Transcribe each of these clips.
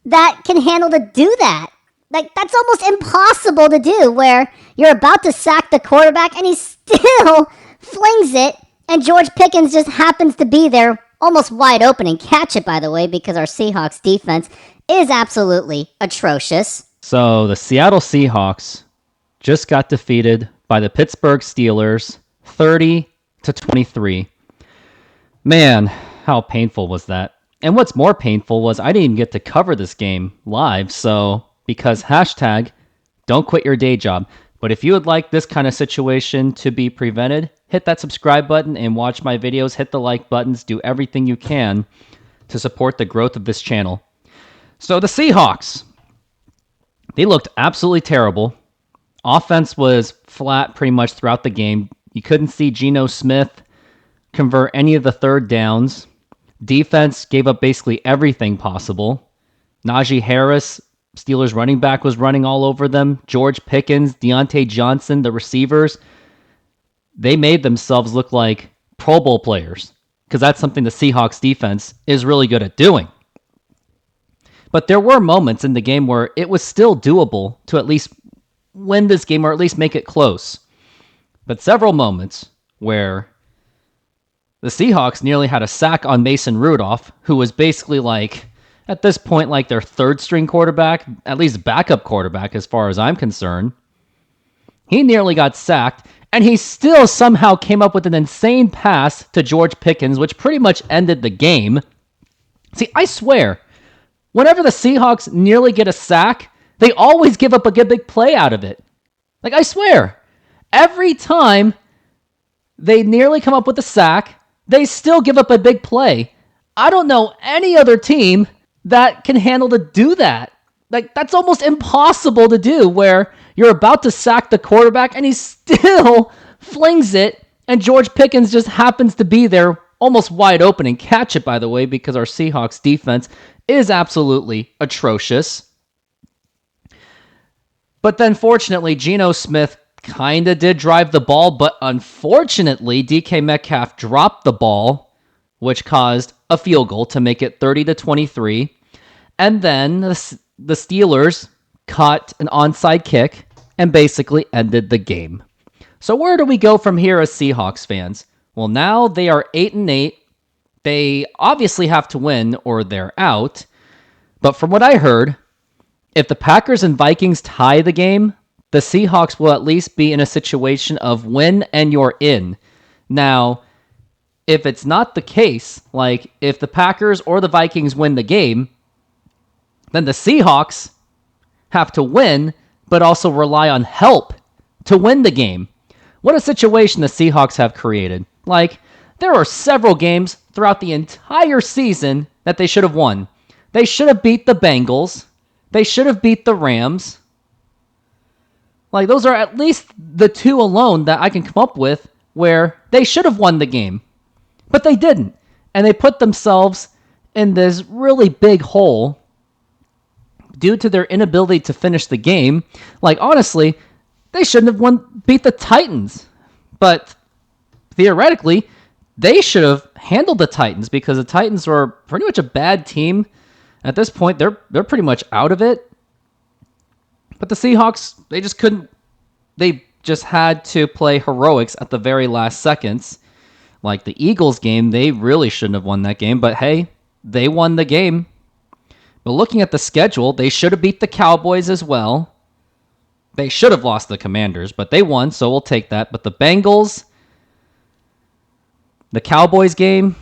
that can handle to do that. Like, that's almost impossible to do, where you're about to sack the quarterback and he still flings it, and George Pickens just happens to be there almost wide open and catch it, by the way, because our Seahawks defense is absolutely atrocious. So the Seattle Seahawks just got defeated by the Pittsburgh Steelers 30-23. Man, how painful was that? And what's more painful was I didn't even get to cover this game live, so because hashtag don't quit your day job. But if you would like this kind of situation to be prevented, hit that subscribe button and watch my videos, hit the like buttons, do everything you can to support the growth of this channel. So the Seahawks, they looked absolutely terrible. Offense was flat pretty much throughout the game. You couldn't see Geno Smith convert any of the third downs. Defense gave up basically everything possible. Najee Harris, Steelers running back, was running all over them. George Pickens, Deontay Johnson, the receivers, they made themselves look like Pro Bowl players, because that's something the Seahawks defense is really good at doing. But there were moments in the game where it was still doable to at least win this game or at least make it close. But several moments where the Seahawks nearly had a sack on Mason Rudolph, who was basically like, at this point, like their third string quarterback, at least backup quarterback as far as I'm concerned. He nearly got sacked, and he still somehow came up with an insane pass to George Pickens, which pretty much ended the game. See, I swear, whenever the Seahawks nearly get a sack, they always give up a good big play out of it. Like, I swear, every time they nearly come up with a sack, they still give up a big play. I don't know any other team that can handle to do that. Like, that's almost impossible to do, where you're about to sack the quarterback and he still flings it, and George Pickens just happens to be there almost wide open and catch it, by the way, because our Seahawks defense is absolutely atrocious. But then, fortunately, Geno Smith kind of did drive the ball, but unfortunately, DK Metcalf dropped the ball, which caused a field goal to make it 30-23. And then the Steelers caught an onside kick and basically ended the game. So where do we go from here as Seahawks fans? Well, now they are 8-8. They obviously have to win or they're out. But from what I heard, if the Packers and Vikings tie the game, the Seahawks will at least be in a situation of win and you're in. Now, if it's not the case, like if the Packers or the Vikings win the game, then the Seahawks have to win, but also rely on help to win the game. What a situation the Seahawks have created. Like, there are several games throughout the entire season that they should have won. They should have beat the Bengals. They should have beat the Rams. Like, those are at least the two alone that I can come up with where they should have won the game. But they didn't. And they put themselves in this really big hole due to their inability to finish the game. Like, honestly, they shouldn't have beat the Titans. But theoretically, they should have handled the Titans, because the Titans were pretty much a bad team. At this point, they're pretty much out of it. But the Seahawks, they just couldn't. They just had to play heroics at the very last seconds. Like the Eagles game, they really shouldn't have won that game. But hey, they won the game. But looking at the schedule, they should have beat the Cowboys as well. They should have lost the Commanders, but they won, so we'll take that. But the Bengals, the Cowboys game,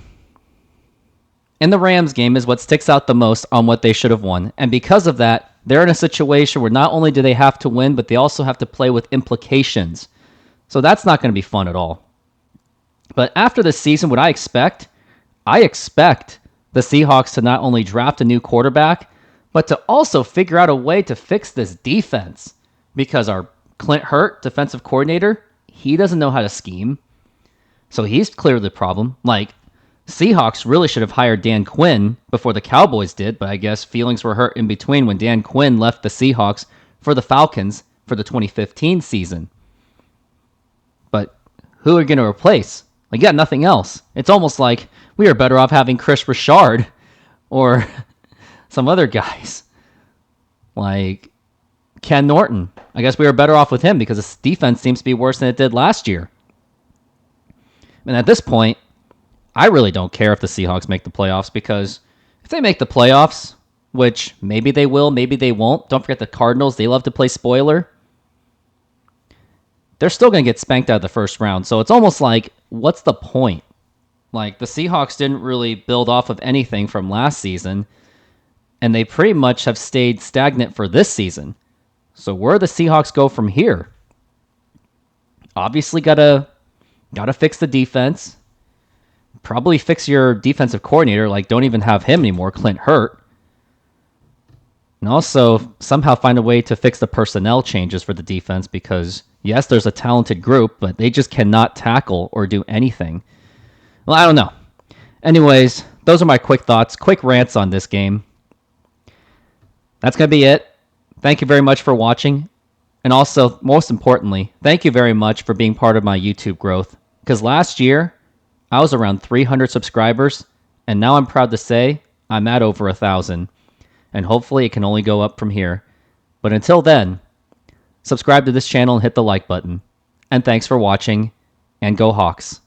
and the Rams game is what sticks out the most on what they should have won. And because of that, they're in a situation where not only do they have to win, but they also have to play with implications. So that's not going to be fun at all. But after this season, what I expect the Seahawks to not only draft a new quarterback, but to also figure out a way to fix this defense. Because our Clint Hurt, defensive coordinator, he doesn't know how to scheme. So he's clearly the problem. Like, Seahawks really should have hired Dan Quinn before the Cowboys did, but I guess feelings were hurt in between when Dan Quinn left the Seahawks for the Falcons for the 2015 season. But who are you going to replace? Like, you got nothing else. It's almost like we are better off having Chris Richard or some other guys. Like Ken Norton. I guess we were better off with him because his defense seems to be worse than it did last year. And at this point, I really don't care if the Seahawks make the playoffs because if they make the playoffs, which maybe they will, maybe they won't. Don't forget the Cardinals. They love to play spoiler. They're still going to get spanked out of the first round. So it's almost like, what's the point? Like, the Seahawks didn't really build off of anything from last season, and they pretty much have stayed stagnant for this season. So where do the Seahawks go from here? Obviously, gotta fix the defense. Probably fix your defensive coordinator. Like, don't even have him anymore. Clint Hurt. And also somehow find a way to fix the personnel changes for the defense because, yes, there's a talented group, but they just cannot tackle or do anything. Well, I don't know. Anyways, those are my quick thoughts, quick rants on this game. That's going to be it. Thank you very much for watching. And also, most importantly, thank you very much for being part of my YouTube growth. Because last year, I was around 300 subscribers, and now I'm proud to say I'm at over 1,000. And hopefully it can only go up from here. But until then, subscribe to this channel and hit the like button. And thanks for watching, and go Hawks.